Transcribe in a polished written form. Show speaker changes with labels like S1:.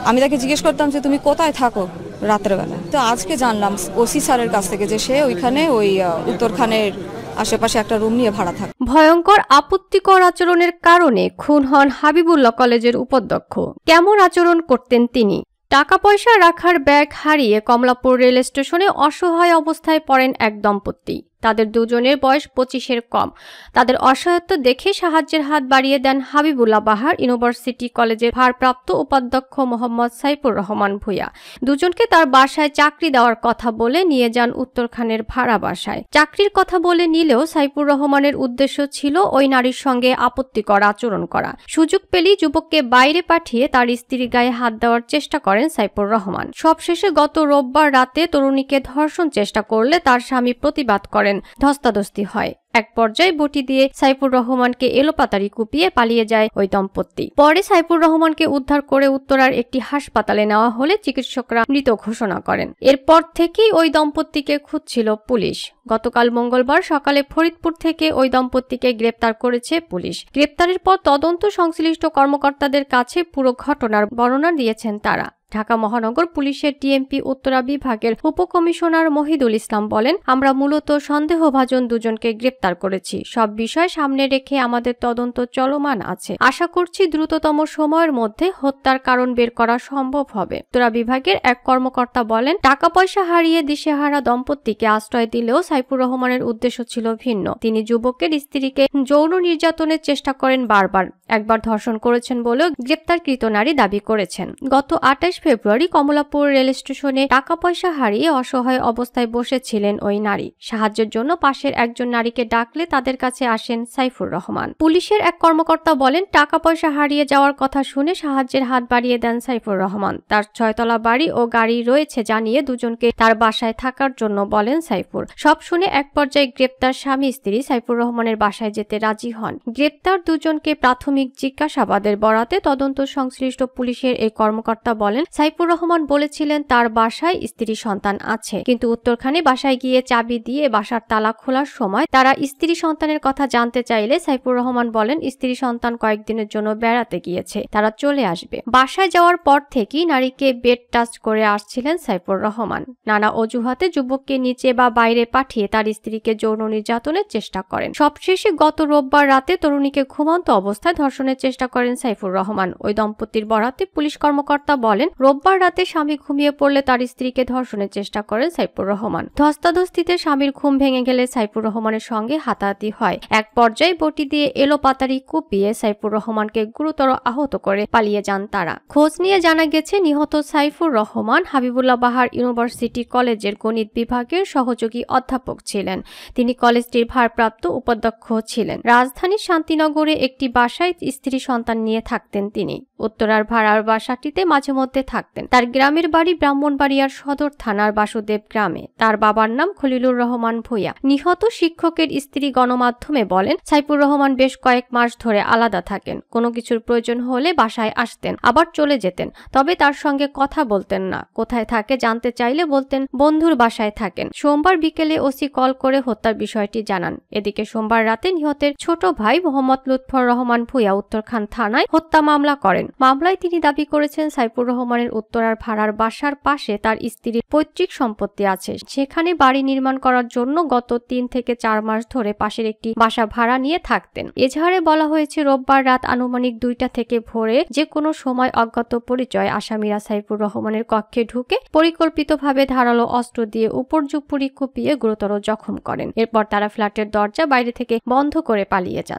S1: আমি তাকে জিজ্ঞেস করতাম যে তুমি কোথায় থাকো রাতের বেলা। তো আজকে জানলাম ওসি স্যারের কাছ থেকে যে সে ওইখানে ওই উত্তরখানের আশেপাশে একটা রুম নিয়ে ভাড়া থাকে।
S2: ভয়ঙ্কর আপত্তিকর আচরণের কারণে খুন হন হাবিবুল্লাহ কলেজের উপাধ্যক্ষ। কেমন আচরণ করতেন তিনি? টাকা পয়সা রাখার ব্যাগ হারিয়ে কমলাপুর রেল স্টেশনে অসহায় অবস্থায় পড়েন এক দম্পতি। তাদের দুজনের বয়স 25-এর কম। তাদের অসহায়ত্ব দেখে সাহায্যের হাত বাড়িয়ে দেন হাবিবুল্লাহ বাহার ইউনিভার্সিটি কলেজের ভারপ্রাপ্ত উপাধ্যক্ষ মোহাম্মদ সাইফুর রহমান ভূঁইয়া। দুজনকে তার বাসায় চাকরি দেওয়ার কথা বলে নিয়ে যান উত্তরখানের ভাড়া বাসায়। চাকরির কথা বলে নিলেও সাইফুর রহমানের উদ্দেশ্য ছিল ওই নারীর সঙ্গে আপত্তিকর আচরণ করা। সুযোগ পেলেই যুবককে বাইরে পাঠিয়ে তার স্ত্রীর গায়ে হাত দেওয়ার চেষ্টা করেন সাইফুর রহমান। সবশেষে গত রোববার রাতে তরুণীকে ধর্ষণ চেষ্টা করলে তার স্বামী প্রতিবাদ করেন। ধস্তাধস্তি হয়। এক পর্যায়ে বটি দিয়ে সাইফুর রহমানকে এলোপাতাড়ি কুপিয়ে পালিয়ে যায় ওই দম্পতি। পরে সাইফুর রহমানকে উদ্ধার করে উত্তরার একটি হাসপাতালে নেওয়া হলে চিকিৎসকরা মৃত ঘোষণা করেন। এরপর থেকেই ওই দম্পতিকে খুঁজছিল পুলিশ। গতকাল মঙ্গলবার সকালে ফরিদপুর থেকে ওই দম্পতিকে গ্রেপ্তার করেছে পুলিশ। গ্রেপ্তারের পর তদন্ত সংশ্লিষ্ট কর্মকর্তাদের কাছে পুরো ঘটনার বর্ণনা দিয়েছেন তারা। ঢাকা মহানগর পুলিশের ডিএমপি উত্তরা বিভাগের উপকমিশনার মহিদুল ইসলাম বলেন, আমরা মূলত সন্দেহভাজন দুজনকে গ্রেপ্তার করেছি। সব বিষয় সামনে রেখে আমাদের তদন্ত চলমান আছে। আশা করছি দ্রুততম সময়ের মধ্যে হত্যার কারণ বের করা সম্ভব হবে। উত্তরা বিভাগের এক কর্মকর্তা বলেন, টাকা পয়সা হারিয়ে দিশেহারা দম্পতিকে আশ্রয় দিলেও সাইফুর রহমানের উদ্দেশ্য ছিল ভিন্ন। তিনি যুবকের স্ত্রীকে যৌন নির্যাতনের চেষ্টা করেন বারবার। একবার ধর্ষণ করেছেন বলেও গ্রেপ্তারকৃত নারী দাবি করেছেন। গত 28 ফেব্রুয়ারি কমলাপুর রেল স্টেশনে টাকা পয়সা হারিয়ে অসহায় অবস্থায় বসেছিলেন ওই নারী। সাহায্যের জন্য পাশের একজন নারীকে ডাকলে তাদের কাছে আসেন সাইফুর রহমান। পুলিশের এক কর্মকর্তা বলেন, টাকা পয়সা হারিয়ে যাওয়ার কথা শুনে সাহায্যের হাত বাড়িয়ে দেন সাইফুর রহমান। তার 6তলা বাড়ি ও গাড়ি রয়েছে জানিয়ে দুজনকে তার বাসায় থাকার জন্য বলেন সাইফুর। সব শুনে এক পর্যায়ে গ্রেপ্তার স্বামী স্ত্রী সাইফুর রহমানের বাসায় যেতে রাজি হন। গ্রেপ্তার দুজনকে প্রাথমিক জিজ্ঞাসাবাদের বরাতে তদন্ত সংশ্লিষ্ট পুলিশের এই কর্মকর্তা বলেন, সাইফুর রহমান বলেছিলেন তার বাসায় স্ত্রী সন্তান আছে, কিন্তু উত্তরখানে বাসায় গিয়ে চাবি দিয়ে বাসার তালা খোলার সময় তারা স্ত্রী সন্তানের কথা জানতে চাইলে সাইফুর রহমান বলেন, স্ত্রী সন্তান কয়েকদিনের জন্য বেড়াতে গিয়েছে, তারা চলে আসবে। বাসায় যাওয়ার পর থেকেই নারীকে বেড টাচ করে আসছিলেন সাইফুর রহমান। নানা অজুহাতে যুবককে নিচে বা বাইরে পাঠিয়ে তার স্ত্রীকে যৌন নির্যাতনের চেষ্টা করেন। সবশেষে গত রোববার রাতে তরুণীকে ঘুমন্ত অবস্থায় ধর্ষণের চেষ্টা করেন সাইফুর রহমান। ওই দম্পতির বরাতে পুলিশ কর্মকর্তা বলেন, রোববার রাতে স্বামী ঘুমিয়ে পড়লে তার স্ত্রীকে ধর্ষণের চেষ্টা করেন সাইফুর রহমান। ধস্তাধস্তিতে স্বামীর ঘুম ভেঙে গেলে সাইফুর রহমানের সঙ্গে হাতাহাতি হয়। এক পর্যায়ে বটি দিয়ে এলোপাতাড়ি কুপিয়ে সাইফুর রহমানকে গুরুতর আহত করে পালিয়ে যান তারা। খোঁজ নিয়ে জানা গেছে, নিহত সাইফুর রহমান হাবিবুল্লাহ বাহার ইউনিভার্সিটি কলেজের গণিত বিভাগের সহযোগী অধ্যাপক ছিলেন। তিনি কলেজটির ভারপ্রাপ্ত উপাধ্যক্ষ ছিলেন। রাজধানীর শান্তিনগরে একটি বাসায় স্ত্রী সন্তান নিয়ে থাকতেন তিনি। উত্তরার ভাড়ার বাসাটিতে মাঝে মধ্যে থাকতেন। তার গ্রামের বাড়ি ব্রাহ্মণবাড়িয়ার সদর থানার বাসুদেব গ্রামে। তার বাবার নাম খলিলুর রহমান ভূঁইয়া। নিহত শিক্ষকের স্ত্রী গণমাধ্যমে বলেন, সাইফুর রহমান বেশ কয়েক মাস ধরে আলাদা থাকেন। কোনো কিছুর প্রয়োজন হলে বাসায় আসতেন, আবার চলে যেতেন। তবে তার সঙ্গে কথা বলতেন না। কোথায় থাকে জানতে চাইলে বলতেন বন্ধুর বাসায় থাকেন। সোমবার বিকেলে ওসি কল করে হত্যার বিষয়টি জানান। এদিকে সোমবার রাতে নিহতের ছোট ভাই মোহাম্মদ লুৎফর রহমান ভূঁইয়া উত্তরখান থানায় হত্যা মামলা করেন। মামলায় তিনি দাবি করেছেন, সাইফুর রহমানের উত্তরার ভাড়ার বাসার পাশে তার স্ত্রীর পৈতৃক সম্পত্তি আছে। সেখানে বাড়ি নির্মাণ করার জন্য গত 3 থেকে 4 মাস ধরে পাশের একটি বাসা ভাড়া নিয়ে থাকতেন। এজাহারে বলা হয়েছে, রোববার রাত আনুমানিক 2টা থেকে ভোরে যে কোনো সময় অজ্ঞাত পরিচয় আসামিরা সাইফুর রহমানের কক্ষে ঢুকে পরিকল্পিতভাবে ধারালো অস্ত্র দিয়ে উপর্যুপরি কুপিয়ে গুরুতর জখম করেন। এরপর তারা ফ্ল্যাটের দরজা বাইরে থেকে বন্ধ করে পালিয়ে যান।